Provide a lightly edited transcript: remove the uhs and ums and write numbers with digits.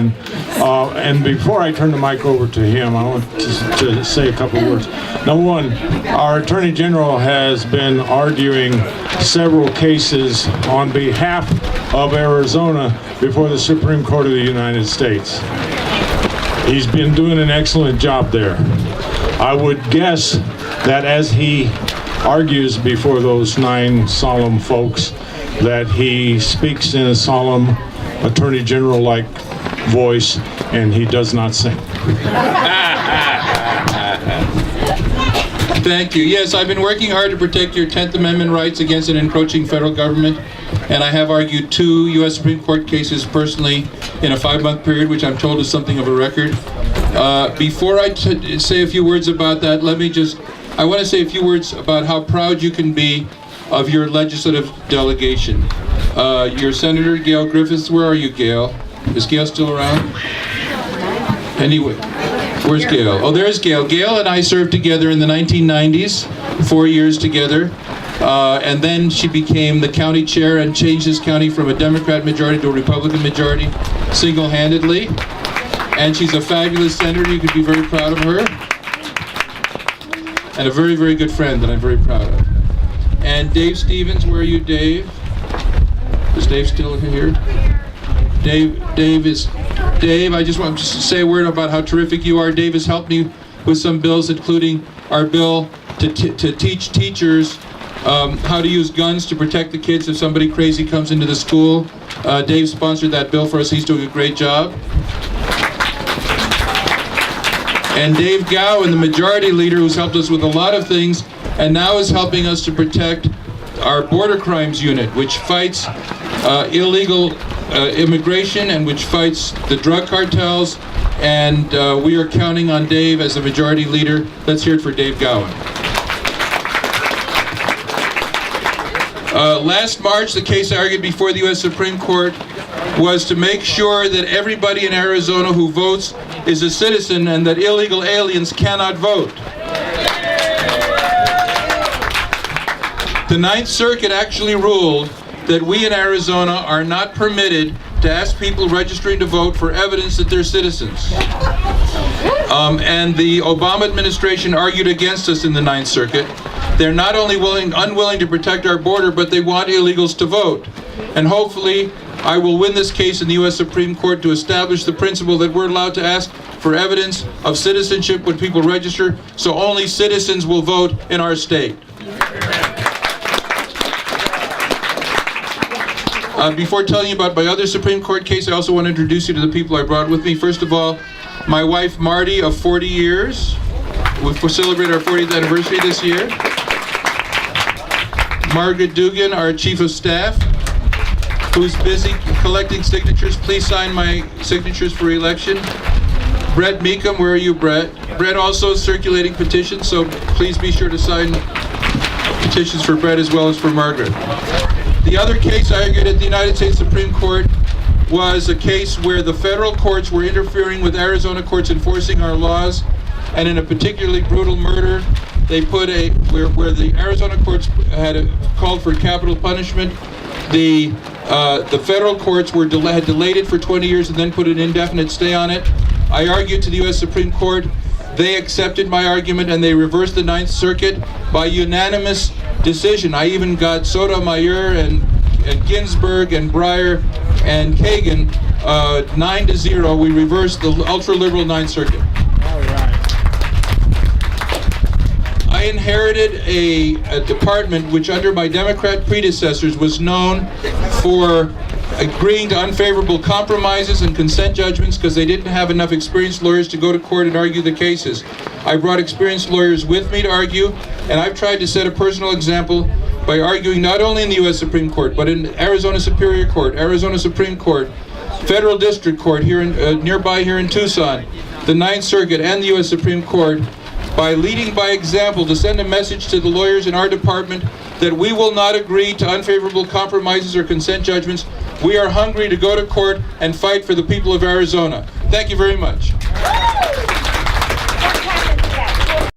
And before I turn the mic over to him, I want to say a couple of words. Number one, our Attorney General has been arguing several cases on behalf of Arizona before the Supreme Court of the United States. He's been doing an excellent job there. I would guess that as he argues before those 9 solemn folks, that he speaks in a solemn Attorney General-like voice, and he does not sing. Thank you. Yes, I've been working hard to protect your 10th Amendment rights against an encroaching federal government, and I have argued 2 U.S. Supreme Court cases personally in a 5-month period, which I'm told is something of a record. Before I say a few words about that, I want to say a few words about how proud you can be of your legislative delegation. Your Senator, Gail Griffiths, where are you, Gail? Is Gail still around? Anyway, where's Gail? Oh, there's Gail. Gail and I served together in the 1990s, 4 years together, and then she became the county chair and changed this county from a Democrat majority to a Republican majority single-handedly. And she's a fabulous senator. You could be very proud of her. And a very, very good friend that I'm very proud of. And Dave Stevens, where are you, Dave? Is Dave still here? Dave, I just want to say a word about how terrific you are. Dave has helped me with some bills, including our bill to teach teachers how to use guns to protect the kids if somebody crazy comes into the school. Dave sponsored that bill for us. He's doing a great job. And Dave Gowan, the majority leader, who's helped us with a lot of things, and now is helping us to protect our border crimes unit, which fights illegal immigration and which fights the drug cartels. And we are counting on Dave as the majority leader. Let's hear it for Dave Gowan. Last March, the case I argued before the U.S. Supreme Court was to make sure that everybody in Arizona who votes is a citizen and that illegal aliens cannot vote. The Ninth Circuit actually ruled that we in Arizona are not permitted to ask people registering to vote for evidence that they're citizens. And the Obama administration argued against us in the Ninth Circuit. They're not only unwilling to protect our border, but they want illegals to vote. And hopefully, I will win this case in the U.S. Supreme Court to establish the principle that we're allowed to ask for evidence of citizenship when people register, so only citizens will vote in our state. Before telling you about my other Supreme Court case, I also want to introduce you to the people I brought with me. First of all, my wife Marty of 40 years. We'll celebrate our 40th anniversary this year. Margaret Dugan, our Chief of Staff, who's busy collecting signatures. Please sign my signatures for re-election. Brett Meekum, where are you, Brett? Brett also is circulating petitions, so please be sure to sign petitions for Brett as well as for Margaret. The other case I argued at the United States Supreme Court was a case where the federal courts were interfering with Arizona courts enforcing our laws, and in a particularly brutal murder, they put where the Arizona courts had called for capital punishment. The federal courts had delayed it for 20 years and then put an indefinite stay on it. I argued to the U.S. Supreme Court. They accepted my argument and they reversed the Ninth Circuit by unanimous decision. I even got Sotomayor and Ginsburg and Breyer and Kagan 9-0. We reversed the ultra-liberal Ninth Circuit. I inherited a department which under my Democrat predecessors was known for agreeing to unfavorable compromises and consent judgments because they didn't have enough experienced lawyers to go to court and argue the cases. I brought experienced lawyers with me to argue, and I've tried to set a personal example by arguing not only in the U.S. Supreme Court, but in Arizona Superior Court, Arizona Supreme Court, Federal District Court here nearby here in Tucson, the Ninth Circuit, and the U.S. Supreme Court, by leading by example to send a message to the lawyers in our department that we will not agree to unfavorable compromises or consent judgments. We are hungry to go to court and fight for the people of Arizona. Thank you very much.